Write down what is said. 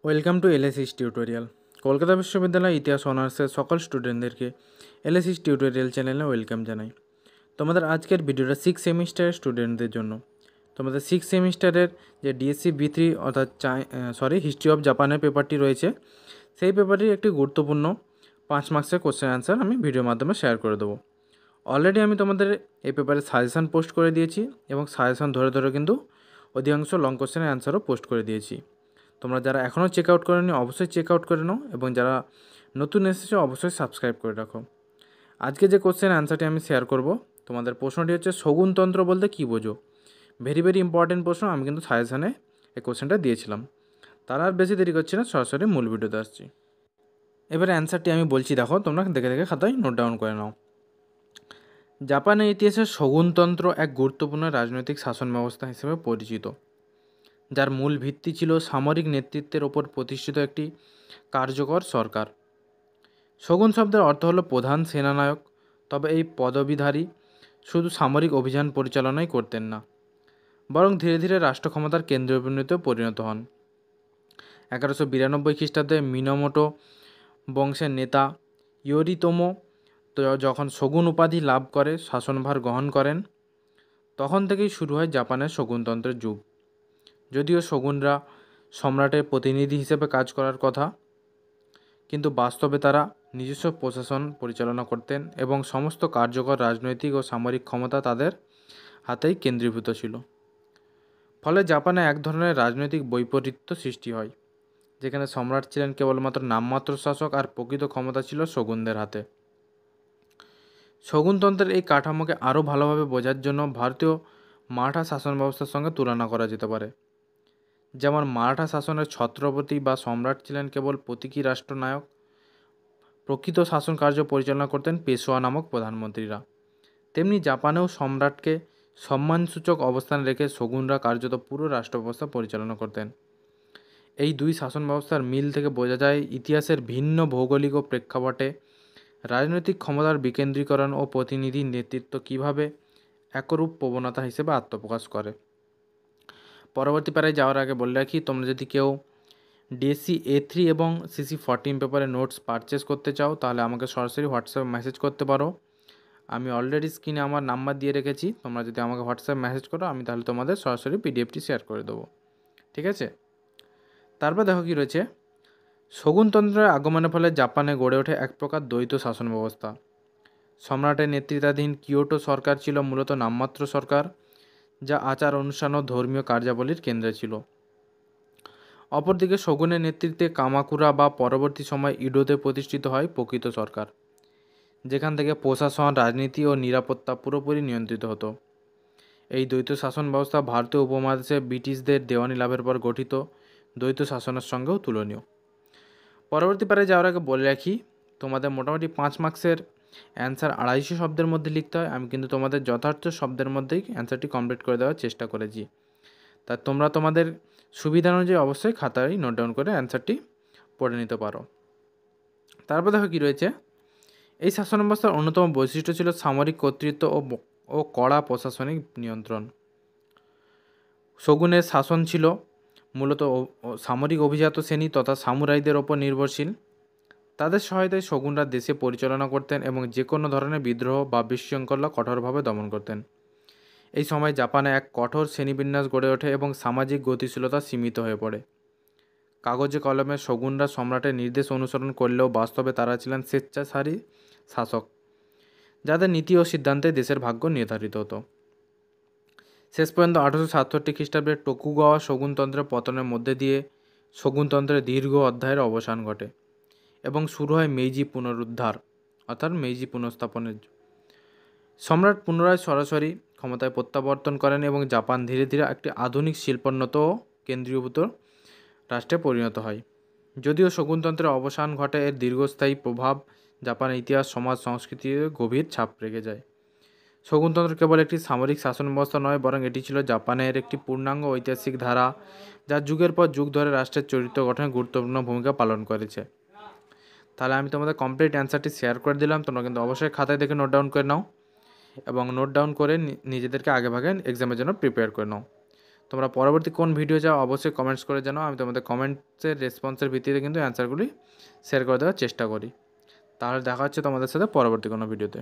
Welcome to এলএসিস tutorial. Kolkata বিশ্ববিদ্যালয় ইতিহাস অনার্সের সকল স্টুডেন্টদেরকে এলএসিস টিউটোরিয়াল চ্যানেলে ওয়েলকাম জানাই। তোমাদের আজকের ভিডিওটা 6 সেমিস্টারের স্টুডেন্টদের জন্য। তোমাদের 6 সেমিস্টারের যে ডিএসসি বি3 অর্থাৎ হিস্ট্রি অফ জাপানের পেপারটি রয়েছে, সেই পেপারটির একটি গুরুত্বপূর্ণ 5 মার্কসের কোশ্চেন অ্যান্সার আমি ভিডিওর মাধ্যমে শেয়ার করে দেবো। অলরেডি আমি তোমাদের এই পেপারে সাজেশান পোস্ট করে দিয়েছি এবং সাজেশান ধরে ধরে কিন্তু অধিকাংশ লং কোশ্চেনের অ্যান্সারও পোস্ট করে দিয়েছি। তোমরা যারা এখনও চেক আউট করেনি অবশ্যই চেক আউট করে নাও এবং যারা নতুন এসেছে অবশ্যই সাবস্ক্রাইব করে রাখো। আজকে যে কোশ্চেন অ্যান্সারটি আমি শেয়ার করব, তোমাদের প্রশ্নটি হচ্ছে শগুনতন্ত্র বলতে কী বোঝো। ভেরি ভেরি ইম্পর্টেন্ট প্রশ্ন। আমি কিন্তু সাজেশানে এই কোশ্চেনটা দিয়েছিলাম। তারা আর বেশি দেরি করছি না, সরাসরি মূল ভিডিওতে আসছি। এবারে অ্যান্সারটি আমি বলছি, দেখো তোমরা দেখে দেখে খাতায় নোট ডাউন করে নাও। জাপানের ইতিহাসে শগুনতন্ত্র এক গুরুত্বপূর্ণ রাজনৈতিক শাসন ব্যবস্থা হিসেবে পরিচিত, যার মূল ভিত্তি ছিল সামরিক নেতৃত্বের ওপর প্রতিষ্ঠিত একটি কার্যকর সরকার। শগুন শব্দের অর্থ হলো প্রধান সেনানায়ক। তবে এই পদবীধারী শুধু সামরিক অভিযান পরিচালনাই করতেন না, বরং ধীরে ধীরে রাষ্ট্র ক্ষমতার কেন্দ্রবিন্দুতে পরিণত হন। 1192 খ্রিস্টাব্দে মিনোমোটো বংশের নেতা ইয়োরিতোমো যখন শগুন উপাধি লাভ করে শাসনভার গ্রহণ করেন, তখন থেকেই শুরু হয় জাপানের শগুনতন্ত্রের যুগ। যদিও শগুনরা সম্রাটের প্রতিনিধি হিসেবে কাজ করার কথা, কিন্তু বাস্তবে তারা নিজস্ব প্রশাসন পরিচালনা করতেন এবং সমস্ত কার্যকর রাজনৈতিক ও সামরিক ক্ষমতা তাদের হাতেই কেন্দ্রীভূত ছিল। ফলে জাপানে এক ধরনের রাজনৈতিক বৈপরীত্য সৃষ্টি হয়, যেখানে সম্রাট ছিলেন কেবলমাত্র নামমাত্র শাসক আর প্রকৃত ক্ষমতা ছিল শগুনদের হাতে। শগুনতন্ত্রের এই কাঠামোকে আরও ভালোভাবে বোঝার জন্য ভারতীয় মারাঠা শাসন ব্যবস্থার সঙ্গে তুলনা করা যেতে পারে। যেমন মারাঠা শাসনের ছত্রপতি বা সম্রাট ছিলেন কেবল প্রতীকী রাষ্ট্রনায়ক, প্রকৃত শাসন কার্য পরিচালনা করতেন পেশোয়া নামক প্রধানমন্ত্রীরা। তেমনি জাপানেও সম্রাটকে সম্মানসূচক অবস্থানে রেখে শগুনরা কার্যত পুরো রাষ্ট্র ব্যবস্থা পরিচালনা করতেন। এই দুই শাসন ব্যবস্থার মিল থেকে বোঝা যায় ইতিহাসের ভিন্ন ভৌগোলিক ও প্রেক্ষাপটে রাজনৈতিক ক্ষমতার বিকেন্দ্রীকরণ ও প্রতিনিধি নেতৃত্ব কীভাবে একরূপ প্রবণতা হিসেবে আত্মপ্রকাশ করে। পরবর্তী পাড়ায় যাওয়ার আগে বলে রাখি, তোমরা যদি কেউ ডিএসসি A3 এবং CC14 পেপারে নোটস পারচেস করতে চাও, তাহলে আমাকে সরাসরি হোয়াটসঅ্যাপে মেসেজ করতে পারো। আমি অলরেডি স্ক্রিনে আমার নাম্বার দিয়ে রেখেছি। তোমরা যদি আমাকে হোয়াটসঅ্যাপে মেসেজ করো, আমি তাহলে তোমাদের সরাসরি পিডিএফটি শেয়ার করে দেবো। ঠিক আছে? তারপর দেখো কী রয়েছে। শগুনতন্ত্রের আগমনের ফলে জাপানে গড়ে ওঠে এক প্রকার দ্বৈত শাসন ব্যবস্থা। সম্রাটের নেতৃত্বাধীন কিয়োটো সরকার ছিল মূলত নামমাত্র সরকার, যা আচার অনুষ্ঠান ও ধর্মীয় কার্যাবলীর কেন্দ্রে ছিল। অপরদিকে শগুনের নেতৃত্বে কামাকুরা বা পরবর্তী সময় ইডোতে প্রতিষ্ঠিত হয় প্রকৃত সরকার, যেখান থেকে প্রশাসন, রাজনীতি ও নিরাপত্তা পুরোপুরি নিয়ন্ত্রিত হতো। এই দ্বৈত শাসন ব্যবস্থা ভারতীয় উপমহাদেশে ব্রিটিশদের দেওয়ানি লাভের পর গঠিত দ্বৈত শাসনের সঙ্গেও তুলনীয়। পরবর্তী পারে যাওয়ার আগে বলে রাখি, তোমাদের মোটামুটি 5 মার্কসের অ্যান্সার 250 শব্দের মধ্যে লিখতে হয়। আমি কিন্তু তোমাদের যথার্থ শব্দের মধ্যেই অ্যান্সারটি কমপ্লিট করে দেওয়ার চেষ্টা করেছি। তা তোমরা তোমাদের সুবিধা অনুযায়ী অবশ্যই খাতায় নোট ডাউন করে অ্যান্সারটি পড়ে নিতে পারো। তারপর দেখো কী রয়েছে। এই শাসন ব্যবস্থার অন্যতম বৈশিষ্ট্য ছিল সামরিক কর্তৃত্ব ও কড়া প্রশাসনিক নিয়ন্ত্রণ। শগুনের শাসন ছিল মূলত সামরিক অভিজাত শ্রেণী তথা সামুরাইদের ওপর নির্ভরশীল। তাদের সহায়তায় শগুনরা দেশে পরিচালনা করতেন এবং যে কোনো ধরনের বিদ্রোহ বা বিশৃঙ্খলা কঠোরভাবে দমন করতেন। এই সময় জাপানে এক কঠোর শ্রেণীবিন্যাস গড়ে ওঠে এবং সামাজিক গতিশীলতা সীমিত হয়ে পড়ে। কাগজে কলমে শগুনরা সম্রাটের নির্দেশ অনুসরণ করলেও বাস্তবে তারা ছিলেন স্বেচ্ছাচারী শাসক, যাদের নীতি ও সিদ্ধান্তে দেশের ভাগ্য নির্ধারিত হতো। শেষ পর্যন্ত 1867 খ্রিস্টাব্দে টোকুগাওয়া শগুনতন্ত্রের পতনের মধ্যে দিয়ে শগুনতন্ত্রের দীর্ঘ অধ্যায়ের অবসান ঘটে এবং শুরু হয় মেইজি পুনরুদ্ধার অর্থাৎ মেইজি পুনঃস্থাপনের। সম্রাট পুনরায় সরাসরি ক্ষমতায় প্রত্যাবর্তন করেন এবং জাপান ধীরে ধীরে একটি আধুনিক শিল্পোন্নত ও কেন্দ্রীভূত রাষ্ট্রে পরিণত হয়। যদিও শগুনতন্ত্রের অবসান ঘটে, এর দীর্ঘস্থায়ী প্রভাব জাপানের ইতিহাস, সমাজ, সংস্কৃতিতে গভীর ছাপ রেখে যায়। শগুনতন্ত্র কেবল একটি সামরিক শাসন ব্যবস্থা নয়, বরং এটি ছিল জাপানের একটি পূর্ণাঙ্গ ঐতিহাসিক ধারা, যা যুগের পর যুগ ধরে রাষ্ট্রের চরিত্র গঠনে গুরুত্বপূর্ণ ভূমিকা পালন করেছে। তাহলে আমি তোমাদের কমপ্লিট অ্যান্সারটি শেয়ার করে দিলাম। তোমরা কিন্তু অবশ্যই খাতায় দেখে নোট ডাউন করে নাও এবং নোট ডাউন করে নিজেদেরকে আগেভাগে এক্সামের জন্য প্রিপেয়ার করে নাও। তোমরা পরবর্তী কোন ভিডিও চাও অবশ্যই কমেন্টস করে জানাও। আমি তোমাদের কমেন্টসের রেসপন্সের ভিত্তিতে কিন্তু অ্যান্সারগুলি শেয়ার করে দেওয়ার চেষ্টা করি। তাহলে দেখা হচ্ছে তোমাদের সাথে পরবর্তী কোনো ভিডিওতে।